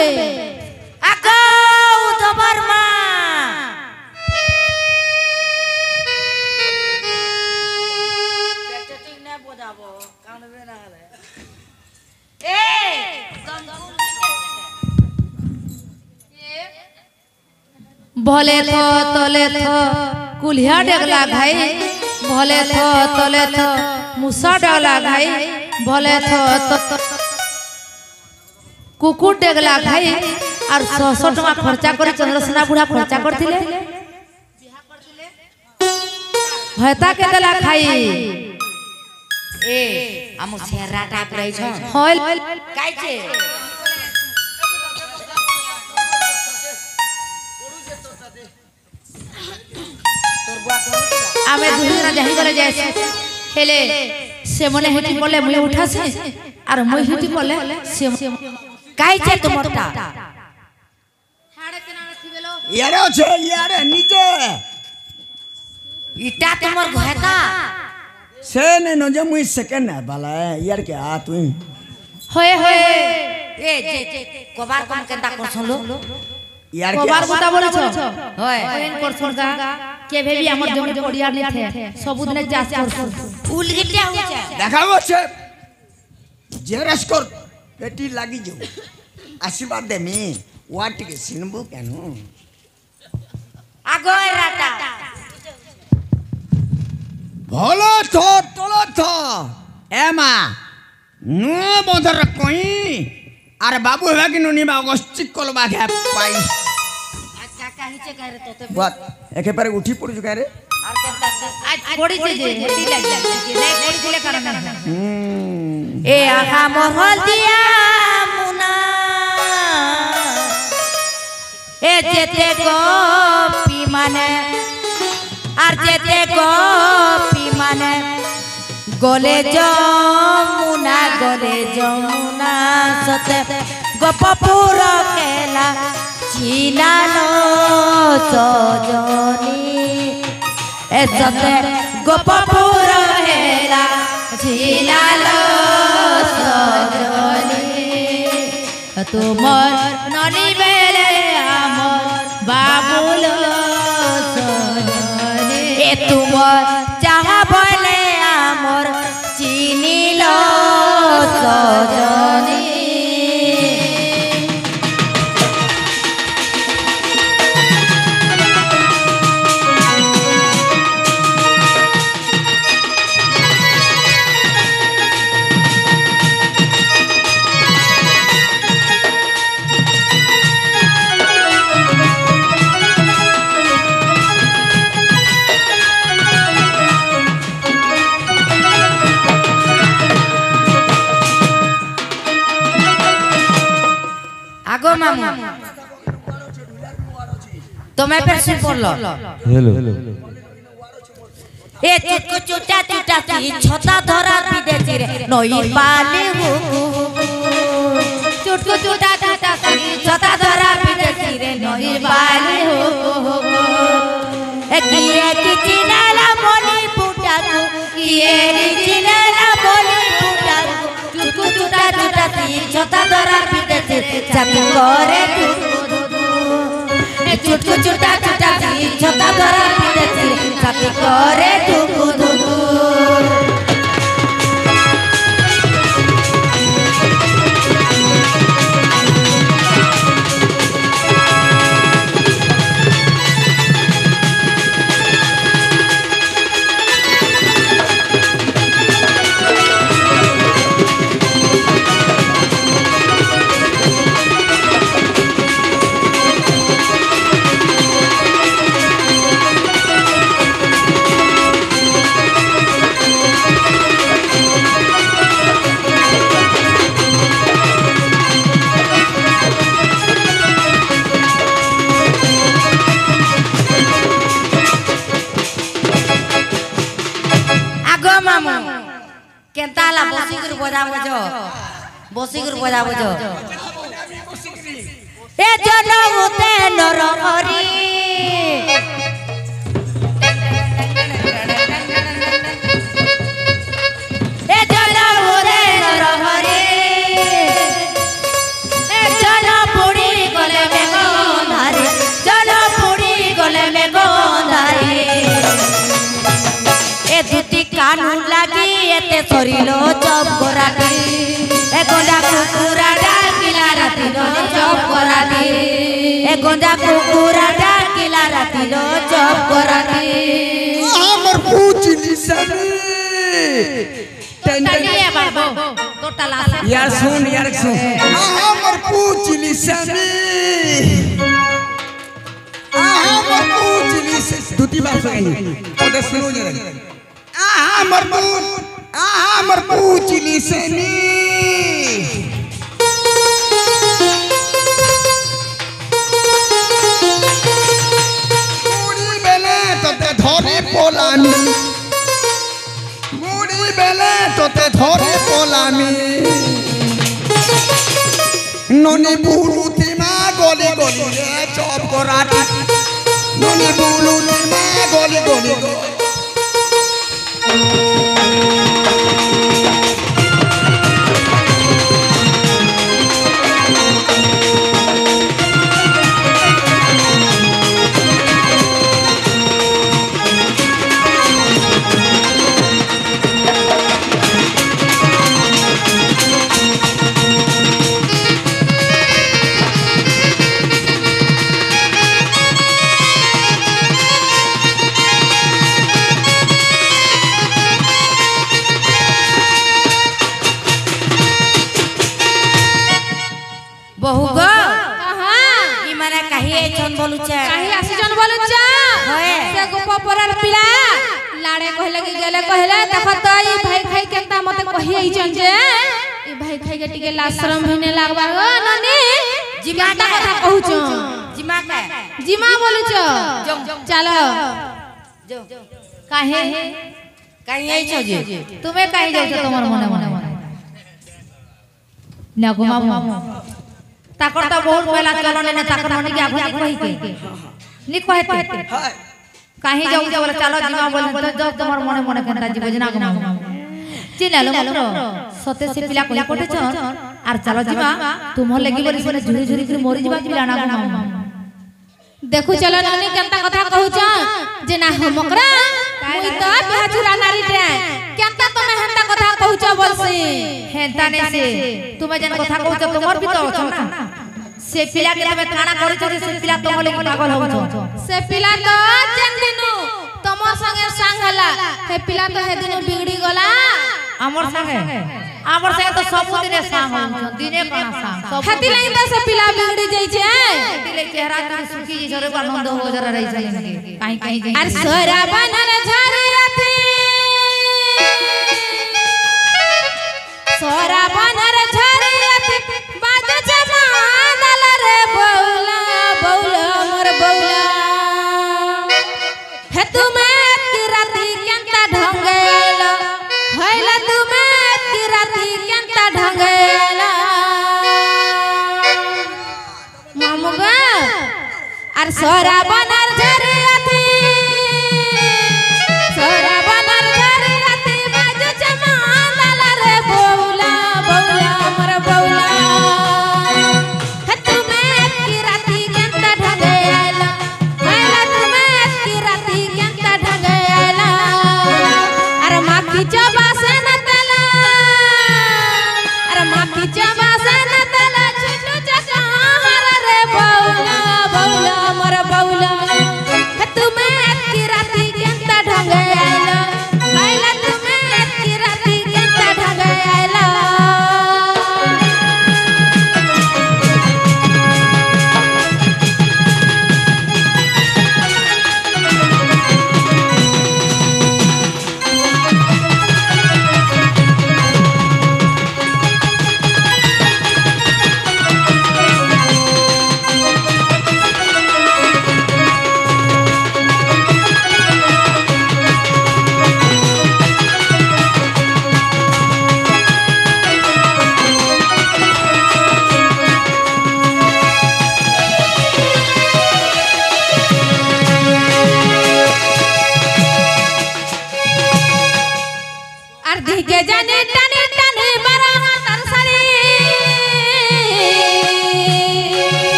শুনবে আগো উদ্ধবর মা পেটে ঠিক না বোঝাবো কানবে না হলে এ भले थो तले थो कुल्हिया डगला घाई भले थो तले थो मुसा डगला घाई भले थो कुकुर डगला घाई और 100 टका खर्चा कर चंद्रसेना बुढ़ा खर्चा करथिले भयता के देला खाई ए हम सेरा टाइप रही छ होल काई छे आमे दुहिना जाहि गले जायसे हेले से मने हेटी बोले मुई उठासे और मुई हेटी बोले से काई छे तुमरटा हाड़े किनारे थिबेलो यारे আছে यारे नीचे इटा तुमर घयता से ने न जे मुई सेकेंड है बाला यार के आ तुई होए होए ए जे कोबार कोन केंता करछलो यार कोबार बता बोले छ होय कोइन करछन का के भेबी हमर जमी पड़िया नै थे सब दिन जास कर उलगिटिया हो छ देखाबो छ जेरस कर पेटी लागि जो आशीर्वाद दे मी वाट के सिनबो केनु आगो राटा भलो थो तलो थो एमा नु बदर कोई अरे बाबू है कि नुनी बागस्टिक कोलबा घे पाई अच्छा काहीचे करे तोते बात एके पर उठी पड़ जुका रे और केता आज पड़ी जे हेटी लागी नहीं पड़ी दिले कारण ए आहा मोहल दिया मुना ए जेते गोपी माने और जेते गोपी माने गोले जमुना सते गोपपुर केला चिनालो सजनी ए सते गोपपुर केला चिनालो सजनी तुमर ननी बेले हमर बाबुलो सजनी ए तुमर चाहा बोले हमर चिनिलो सजनी आगो मामू तुम्हें फिर सुन पड़लो हेलो ए चुटको चुटा चुटा सी छता धरा विदेशी रे नई पाली हो चुटको चुटा चुटा सी छता धरा विदेशी रे नई पाली हो ए किए की चिनाला मोनी पुटा को किए की चिनाला मोनी पुटा को चुटको चुटा चुटा सी छता धरा विदेशी चाकू करे ए चुटको चुटा चुटा सी छता धरा विदेशी चाकू करे दुकु दुकु केंताला बसिगर बजा बजो ए जनमुते नरहरि ए जनमुते नरहरि ए जनपुरी এতে সরিলো চপ করাটি এ গঞ্জা কুকুরা ডাকিলা রাতিলো চপ করাটি এ গঞ্জা কুকুরা ডাকিলা রাতিলো চপ করাটি আমার পুচলি সানি यार सुन আমার পুচলি সানি আমার পুচলি দুটি বাস হয়নি ওটা শুনো জরা আমার পুচলি সানি মুড়ি বেলে তোতে ধরে পোলামি মুড়ি বেলে তোতে ধরে পোলামি ননি বুলুতি মা গলি গলি রে চপ করাটি ননি বুলুতি মা গলি গলি बहु गो ई माने काहे छन बोलुछे काहे आसी जन बोलुछे होए से गोप परर पिला लाडे कहले कि गेले कहले देख त ई भाई खाई केता मते कहि आई छन जे ई भाई खाई के टिके लाशरम भिने लागबा गो ननी जिमा का कथा कहूछ जिमा बोलुछ चलो जो काहे काहे आई छ जे तुम्हें काहे जाउ छ तोमर मने मने ना गो मामू ताकर तो बहुत पहला चलो ने ताकर मने के आगे कहि के नी कहते काहे जाऊ जा बोले चलो जिमा बोले तो जब तुम्हार मने मने कंटा जी बजना गो चिनालो मात्र सते से पिला कोला कोटे छन आर चलो जिमा तुम लगी बोली से झुरी झुरी कर मोरी जिबा पिला ना गो देखु चलो नानी केनता कथा कहू छ जे ना हमकरा मुई तो बिहाचुरा नारी रे केनता तमे हेंता कथा कहू छ बोलसी हेंता ने से तुमे जन कथा कहू छ तुमर भी तो छ ना से पिला के तमे काना करू छ से पिला तुम लगी पागल हो छ से पिला तो जेन दिनु तमर संगे संग हला हे पिला तो हे दिनु बिगड़ी गला हमर संगे तो सब दिन संग हो दिने काना संग सब हेती लई तो से पिला बिगड़ी जाई छे हेती ले चेहरा के सुखी जी जरे आनंद हो जरा रही छै काहे काहे अरे सोरा बनर झरे राती सोरा बनर झरे राती बाजे जमानल रे बौला बौला मोर बौला हे तुमे की राती केंता ढंगेला हैला तुमे की राती केंता ढंगेला मामुगा अरे सोरा बनर झरे राती सोरा बनर झरे राती बाजे जमानल रे बौला बौला मोर बौला हे तुमे की राती केंता ढंगेला हैला तुमे की राती केंता ढंगेला अरे माखी चबा से न तला अरे माखी चबा से न तला छुटू चका रे बौला बौला मोर बौला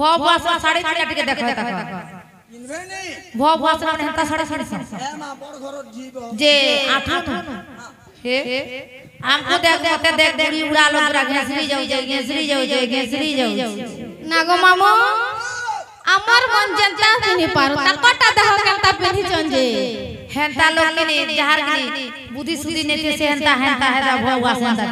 भो भाषा साड़ी काट के देखो किनबे नहीं भो भाषा में हता साड़ी ए मां बड़ घर जीव जे आठो हे हमको देख मते देख बुढ़ी उड़ा लो पूरा घेसरी जाऊ नागो मामो আমার মন জনতা চিনি পারো তা কটা দেহ কেনতা পিনি চঞ্জে হেনতা লোক নে যাহার গনি বুদ্ধি সুদি নেতে সে হেনতা হেদা ভওয়া সেনতা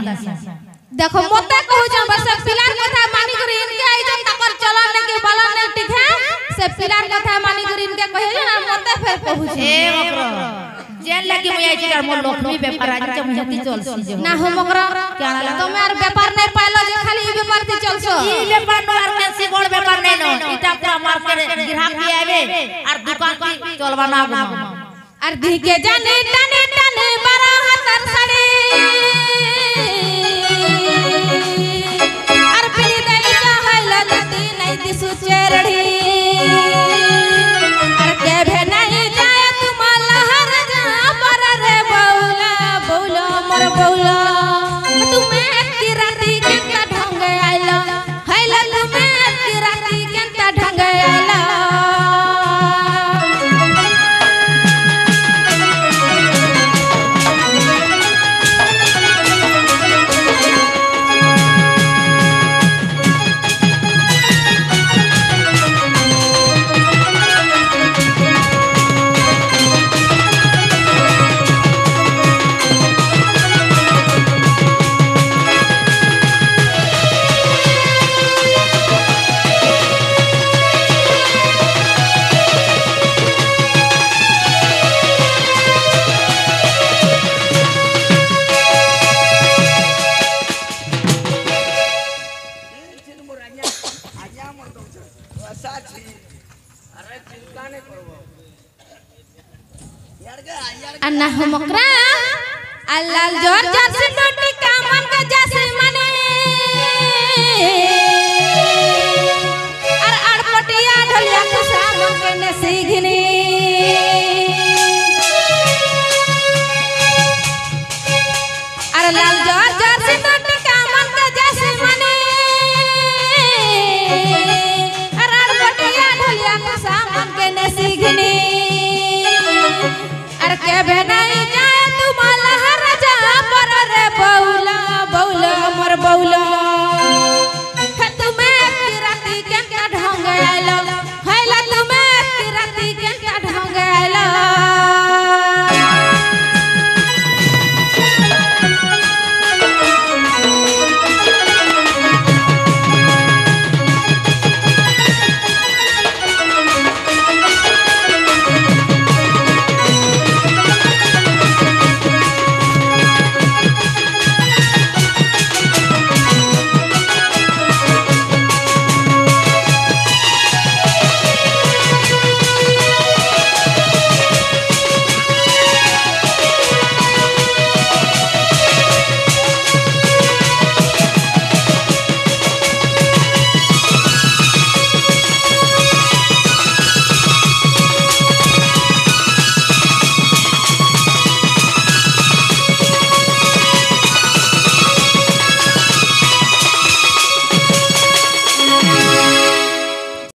দেখো মতে কহু যে বস পিলার কথা মানি করি ইনকে আইজন তাকর চলন নে কি বালা নে টিখে সে পিলার কথা মানি করি ইনকে কহে যে মতে ফের কহু এ মকর जेन लगी मुई आइछि कर मोर लक्ष्मी व्यापार आज च मुहती चलसी ना हो मकरा केना तुम यार व्यापार नहीं पाइलो जे खाली ई व्यापार ते चलसो ई व्यापार नो आर कैसे बड़ व्यापार नहीं नो इटा पूरा मार्केट ग्राहक भी आवे और दुकान की चलबा ना और दी के जाने टने टने बड़ा हतर साड़ी और पिनी देवी का हैला नदी नहीं दिसु चेरड़ी और के भे नहीं जाए तुम्हारा हर जा पर रे बौला बौला मोर बौला तुम्हें की राती केंता ढंग आइला हैला तुम्हें की राती केंता ढंग आइला अन्ना हो मकरा अल्लाह जोर जोर से टोटी कामन का जैसे मने और अड़पटिया ढोलिया के सामन के ने सीघनी और लाल जोर जोर से टोटी कामन का जैसे मने